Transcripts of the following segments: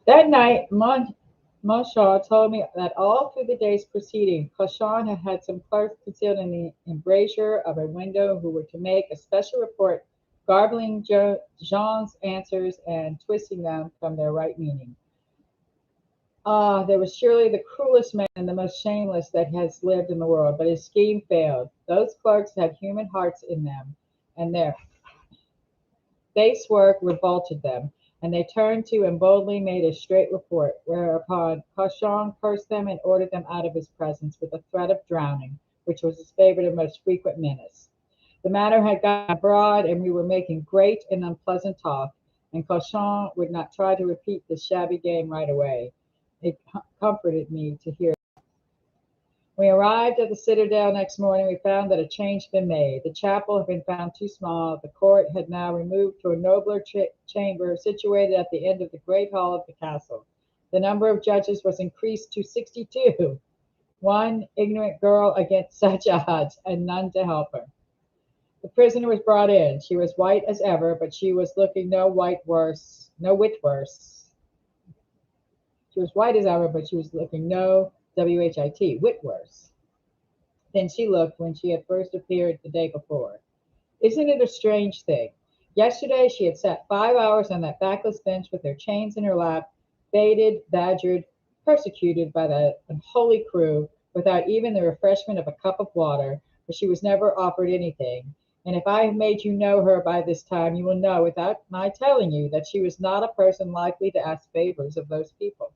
That night, Monsieur told me that all through the days preceding, Cauchon had had some clerks concealed in the embrasure of a window who were to make a special report, garbling Jean's answers and twisting them from their right meaning. Ah, there was surely the cruelest man and the most shameless that has lived in the world, but his scheme failed. Those clerks had human hearts in them, and their base work revolted them, and they turned to and boldly made a straight report, whereupon Cauchon cursed them and ordered them out of his presence with the threat of drowning, which was his favorite and most frequent menace. The matter had gotten abroad, and we were making great and unpleasant talk, and Cauchon would not try to repeat this shabby game right away. It comforted me to hear. When we arrived at the citadel next morning, we found that a change had been made. The chapel had been found too small. The court had now removed to a nobler chamber situated at the end of the great hall of the castle. The number of judges was increased to 62. One ignorant girl against such odds, and none to help her. The prisoner was brought in. She was white as ever, but she was looking no whit worse. She was white as ever, but she was looking no whit worse than she looked when she had first appeared the day before. Isn't it a strange thing? Yesterday she had sat 5 hours on that backless bench with her chains in her lap, baited, badgered, persecuted by that unholy crew, without even the refreshment of a cup of water, for she was never offered anything. And if I have made you know her by this time, you will know, without my telling you, that she was not a person likely to ask favors of those people.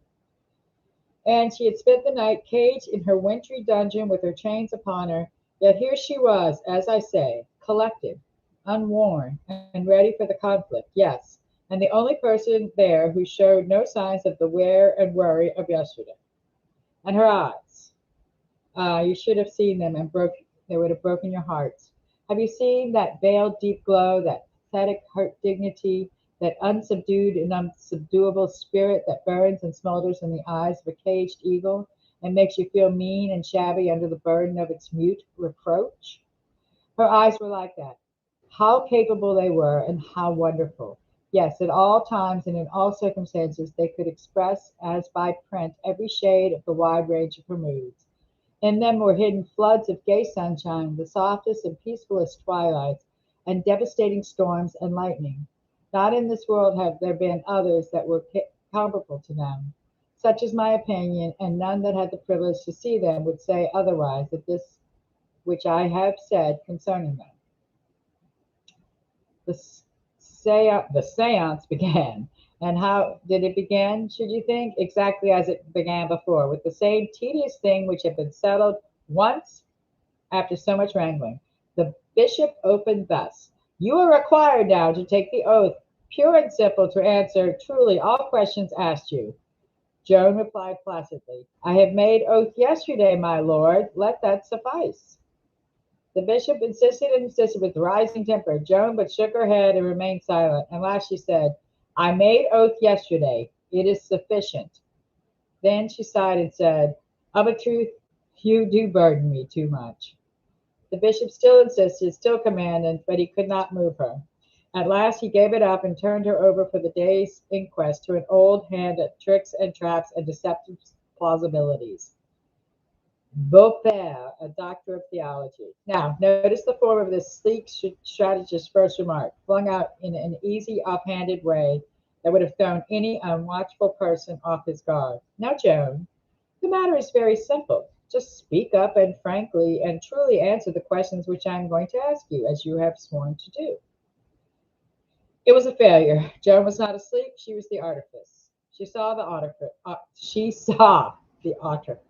And she had spent the night caged in her wintry dungeon with her chains upon her. Yet here she was, as I say, collected, unworn, and ready for the conflict, yes, and the only person there who showed no signs of the wear and worry of yesterday. And her eyes, you should have seen them, and they would have broken your hearts. Have you seen that veiled deep glow, that pathetic hurt dignity, that unsubdued and unsubduable spirit that burns and smolders in the eyes of a caged eagle and makes you feel mean and shabby under the burden of its mute reproach? Her eyes were like that. How capable they were, and how wonderful. Yes, at all times and in all circumstances, they could express, as by print, every shade of the wide range of her moods. In them were hidden floods of gay sunshine, the softest and peacefulest twilights, and devastating storms and lightning. Not in this world have there been others that were comparable to them. Such is my opinion, and none that had the privilege to see them would say otherwise of this which I have said concerning them. The, the seance began. And how did it begin, should you think? Exactly as it began before, with the same tedious thing which had been settled once after so much wrangling. The bishop opened thus: "You are required now to take the oath, pure and simple, to answer truly all questions asked you." Joan replied placidly, "I have made oath yesterday, my lord. Let that suffice." The bishop insisted and insisted with rising temper. Joan but shook her head and remained silent. At last she said, "I made oath yesterday. It is sufficient." Then she sighed and said, "Of a truth, you do burden me too much." The bishop still insisted, still commanded, but he could not move her. At last he gave it up and turned her over for the day's inquest to an old hand at tricks and traps and deceptive plausibilities. Beaupere, a doctor of theology. Now, notice the form of this sleek strategist's first remark, flung out in an easy, offhanded way that would have thrown any unwatchful person off his guard. "Now, Joan, the matter is very simple. Just speak up and frankly and truly answer the questions which I am going to ask you, as you have sworn to do." It was a failure. Joan was not asleep. She was the artifice. She saw the artifice. She saw the artifice.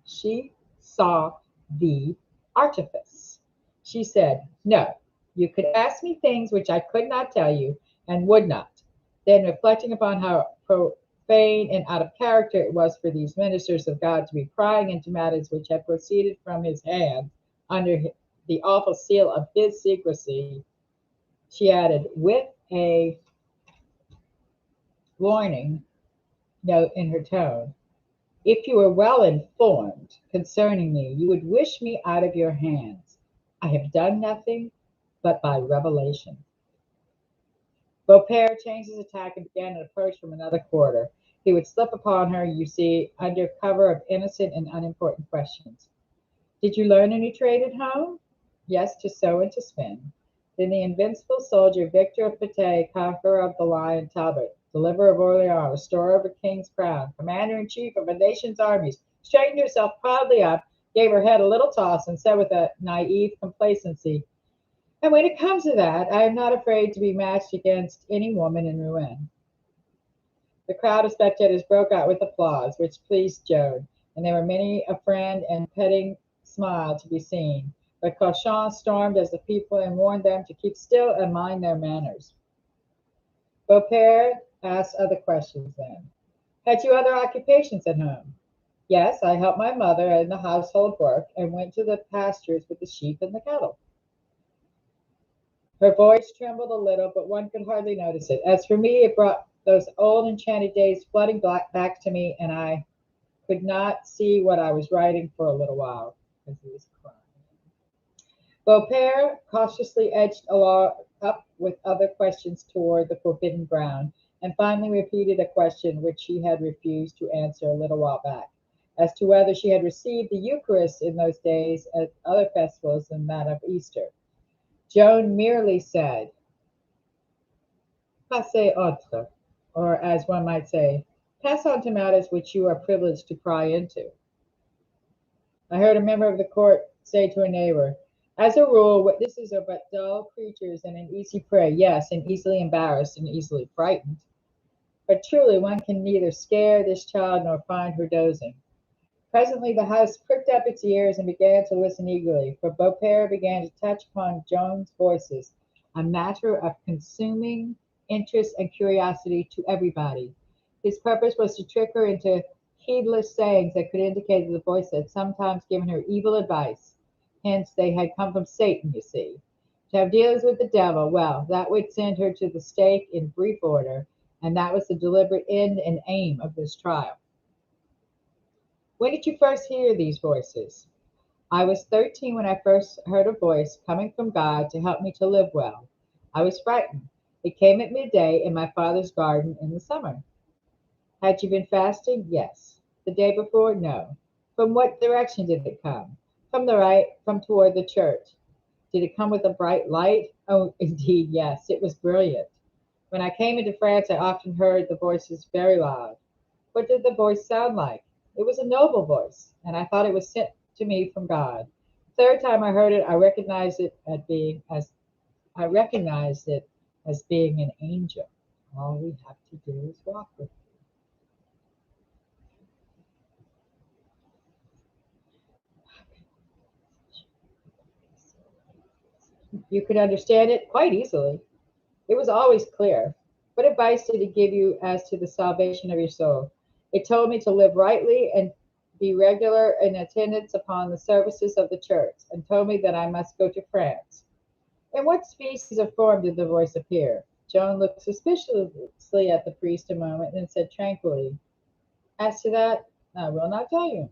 She saw the artifice. She said, "No, you could ask me things which I could not tell you and would not." Then, reflecting upon how profane and out of character it was for these ministers of God to be prying into matters which had proceeded from his hand under the awful seal of his secrecy, she added, with a warning note in her tone, "If you were well informed concerning me, you would wish me out of your hands. I have done nothing but by revelation." Beaupere changed his attack and began an approach from another quarter. He would slip upon her, you see, under cover of innocent and unimportant questions. Did you learn a new trade at home? Yes, to sew and to spin. Then the invincible soldier, Victor of Patay, conqueror of the Lion Talbot, deliverer of Orleans, restorer of a king's crown, commander in chief of a nation's armies, straightened herself proudly up, gave her head a little toss, and said with a naive complacency, and when it comes to that, I am not afraid to be matched against any woman in Rouen. The crowd of spectators broke out with applause, which pleased Joan, and there were many a friend and petting smile to be seen. But Cauchon stormed as the people and warned them to keep still and mind their manners. Beaupere asked other questions then. Had you other occupations at home? Yes, I helped my mother in the household work and went to the pastures with the sheep and the cattle. Her voice trembled a little, but one could hardly notice it. As for me, it brought those old enchanted days flooding back to me, and I could not see what I was writing for a little while, as he was crying. Beaupere cautiously edged along up with other questions toward the forbidden ground, and finally repeated a question which she had refused to answer a little while back, as to whether she had received the Eucharist in those days at other festivals than that of Easter. Joan merely said, Passez outre, or as one might say, pass on to matters which you are privileged to pry into. I heard a member of the court say to a neighbor, as a rule, witnesses are but dull creatures and an easy prey, yes, and easily embarrassed and easily frightened. But truly one can neither scare this child nor find her dozing. Presently the house pricked up its ears and began to listen eagerly, for Beaupere began to touch upon Joan's voices, a matter of consuming interest and curiosity to everybody. His purpose was to trick her into heedless sayings that could indicate that the voice had sometimes given her evil advice. Hence they had come from Satan, you see. To have dealings with the devil, well, that would send her to the stake in brief order, and that was the deliberate end and aim of this trial. When did you first hear these voices? I was 13 when I first heard a voice coming from God to help me to live well. I was frightened. It came at midday in my father's garden in the summer. Had you been fasting? Yes. The day before? No. From what direction did it come? From the right, from toward the church. Did it come with a bright light? Oh, indeed, yes. It was brilliant. When I came into France, I often heard the voices very loud. What did the voice sound like? It was a noble voice, and I thought it was sent to me from God. The third time I heard it, I recognized it as being an angel. All we have to do is walk with it. You could understand it quite easily. It was always clear. What advice did it give you as to the salvation of your soul? It told me to live rightly and be regular in attendance upon the services of the church, and told me that I must go to France. In what species of form did the voice appear? Joan looked suspiciously at the priest a moment, and said tranquilly, as to that, I will not tell you.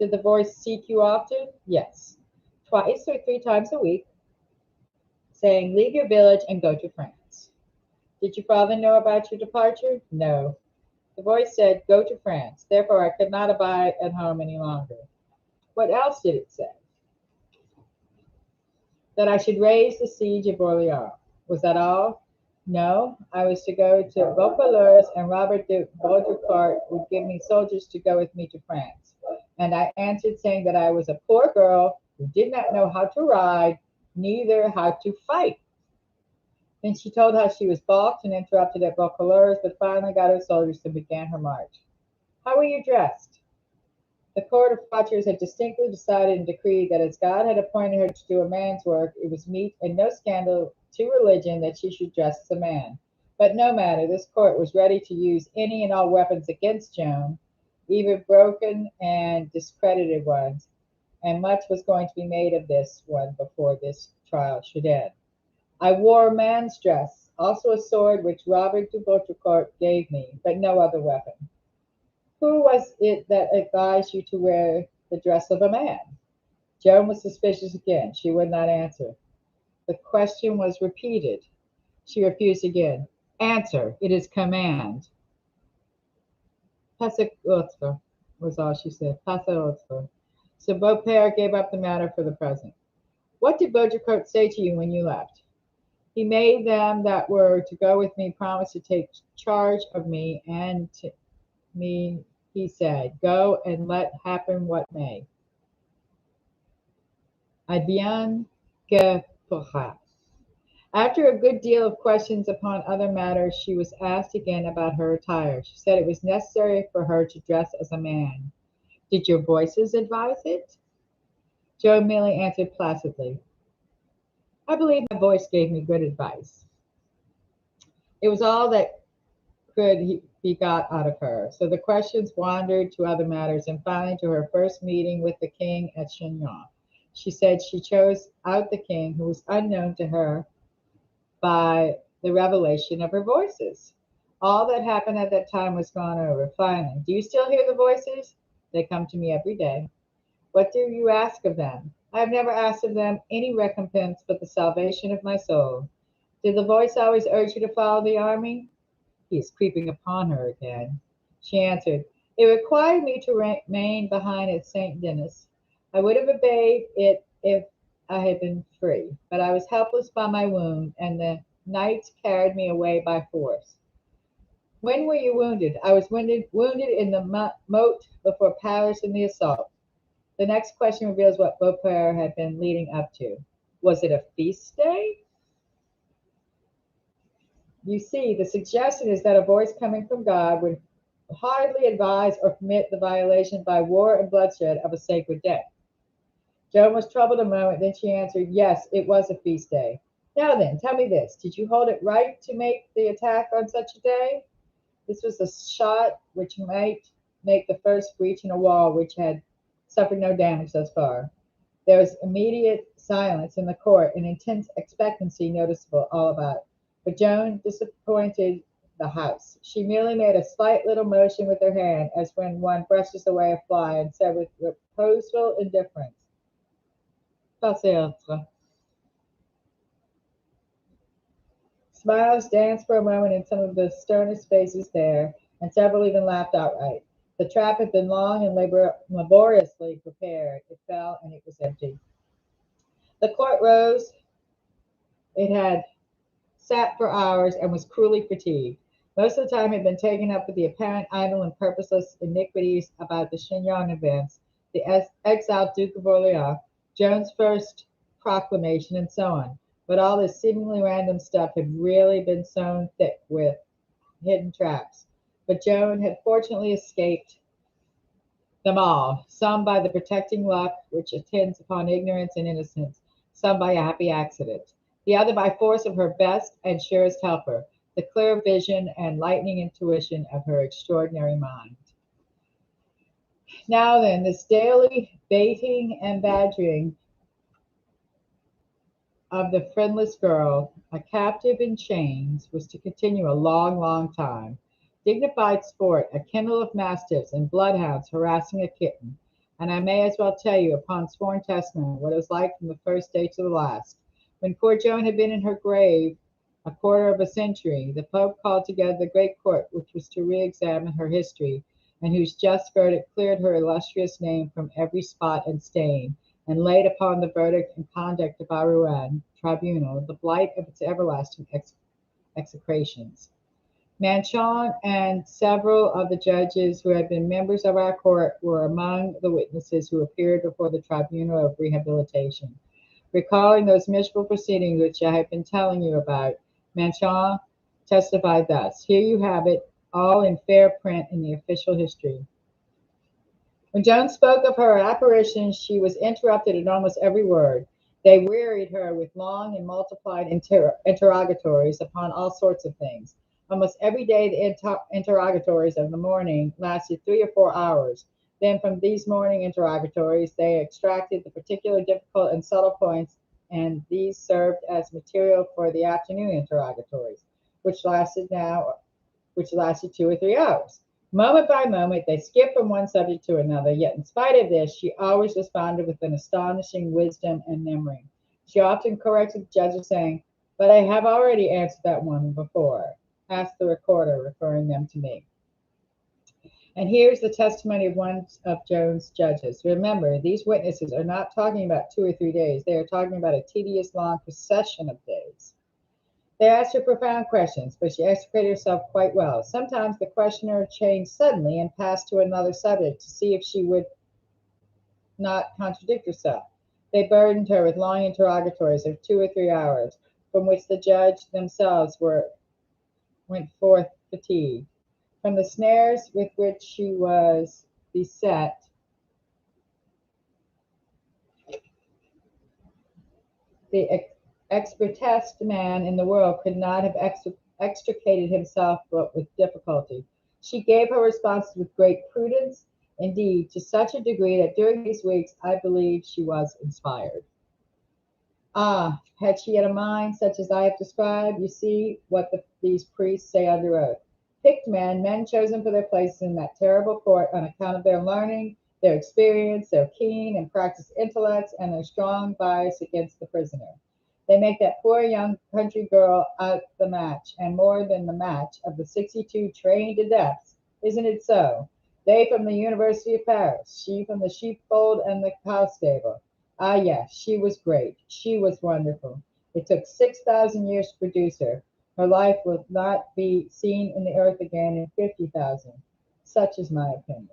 Did the voice seek you often? Yes. Twice or three times a week, saying, leave your village and go to France. Did your father know about your departure? No. The voice said, go to France. Therefore, I could not abide at home any longer. What else did it say? That I should raise the siege of Orleans. Was that all? No, I was to go to Vaucouleurs, and Robert de Baudricourt would give me soldiers to go with me to France. And I answered, saying that I was a poor girl who did not know how to ride, neither how to fight. Then she told how she was balked and interrupted at Vaucouleurs, but finally got her soldiers and began her march. How were you dressed? The court of watchers had distinctly decided and decreed that as God had appointed her to do a man's work, it was meet and no scandal to religion that she should dress as a man. But no matter, this court was ready to use any and all weapons against Joan, even broken and discredited ones, and much was going to be made of this one before this trial should end. I wore a man's dress, also a sword which Robert de Baudricourt gave me, but no other weapon. Who was it that advised you to wear the dress of a man? Joan was suspicious again. She would not answer. The question was repeated. She refused again. Answer. It is command. Passez autre, was all she said. Passez autre. So Beaupere gave up the matter for the present. What did Baudricourt say to you when you left? He made them that were to go with me promise to take charge of me, and to me he said, go and let happen what may. I bien que pourra. After a good deal of questions upon other matters, she was asked again about her attire. She said it was necessary for her to dress as a man. Did your voices advise it? Joe merely answered placidly, I believe my voice gave me good advice. It was all that could be got out of her. So the questions wandered to other matters, and finally to her first meeting with the king at Chinon. She said she chose out the king, who was unknown to her by the revelation of her voices. All that happened at that time was gone over. Finally, do you still hear the voices? They come to me every day. What do you ask of them? I have never asked of them any recompense but the salvation of my soul. Did the voice always urge you to follow the army? He is creeping upon her again. She answered, it required me to remain behind at St. Denis. I would have obeyed it if I had been free, but I was helpless by my wound, and the knights carried me away by force. When were you wounded? I was wounded in the moat before Paris in the assault. The next question reveals what Beaupere had been leading up to. Was it a feast day? You see, the suggestion is that a voice coming from God would hardly advise or permit the violation by war and bloodshed of a sacred day. Joan was troubled a moment, then she answered, yes, it was a feast day. Now then, tell me this. Did you hold it right to make the attack on such a day? This was a shot which might make the first breach in a wall which had suffered no damage thus far. There was immediate silence in the court and intense expectancy noticeable all about. But Joan disappointed the house. She merely made a slight little motion with her hand, as when one brushes away a fly, and said with reposeful indifference, Passez autre. Smiles danced for a moment in some of the sternest faces there, and several even laughed outright. The trap had been long and laboriously prepared. It fell, and it was empty. The court rose. It had sat for hours and was cruelly fatigued. Most of the time had been taken up with the apparent idle and purposeless iniquities about the Chignon events, the exiled Duke of Orleans, Joan's first proclamation, and so on. But all this seemingly random stuff had really been sown thick with hidden traps. But Joan had fortunately escaped them all, some by the protecting luck which attends upon ignorance and innocence, some by a happy accident, the other by force of her best and surest helper, the clear vision and lightning intuition of her extraordinary mind. Now then, this daily baiting and badgering of the friendless girl, a captive in chains, was to continue a long, long time. Dignified sport, a kennel of mastiffs and bloodhounds harassing a kitten. And I may as well tell you, upon sworn testimony, what it was like from the first day to the last. When poor Joan had been in her grave a quarter of a century, the Pope called together the great court which was to re-examine her history, and whose just verdict cleared her illustrious name from every spot and stain, and laid upon the verdict and conduct of our Rouen tribunal the blight of its everlasting execrations. Manchon and several of the judges who had been members of our court were among the witnesses who appeared before the tribunal of rehabilitation. Recalling those miserable proceedings which I have been telling you about, Manchon testified thus. Here you have it, all in fair print in the official history. When Joan spoke of her apparitions, she was interrupted at almost every word. They wearied her with long and multiplied interrogatories upon all sorts of things. Almost every day the interrogatories of the morning lasted 3 or 4 hours. Then from these morning interrogatories they extracted the particular difficult and subtle points, and these served as material for the afternoon interrogatories, which lasted 2 or 3 hours. Moment by moment they skipped from one subject to another, yet in spite of this she always responded with an astonishing wisdom and memory. She often corrected the judges, saying, but I have already answered that one before. Asked the recorder, referring them to me. And here's the testimony of one of Joan's judges. Remember, these witnesses are not talking about 2 or 3 days. They are talking about a tedious long procession of days. They asked her profound questions, but she extricated herself quite well. Sometimes the questioner changed suddenly and passed to another subject to see if she would not contradict herself. They burdened her with long interrogatories of 2 or 3 hours, from which the judge themselves went forth fatigued. From the snares with which she was beset, the expertest man in the world could not have extricated himself but with difficulty. She gave her responses with great prudence, indeed, to such a degree that during these weeks I believe she was inspired. Ah, had she had a mind such as I have described, you see what these priests say under oath. Picked men, men chosen for their places in that terrible court on account of their learning, their experience, their keen and practiced intellects, and their strong bias against the prisoner. They make that poor young country girl out the match, and more than the match, of the 62 trained adepts. Isn't it so? They from the University of Paris, she from the sheepfold and the cow stable. Ah, yes, she was great. She was wonderful. It took 6,000 years to produce her. Her life will not be seen in the earth again in 50,000. Such is my opinion.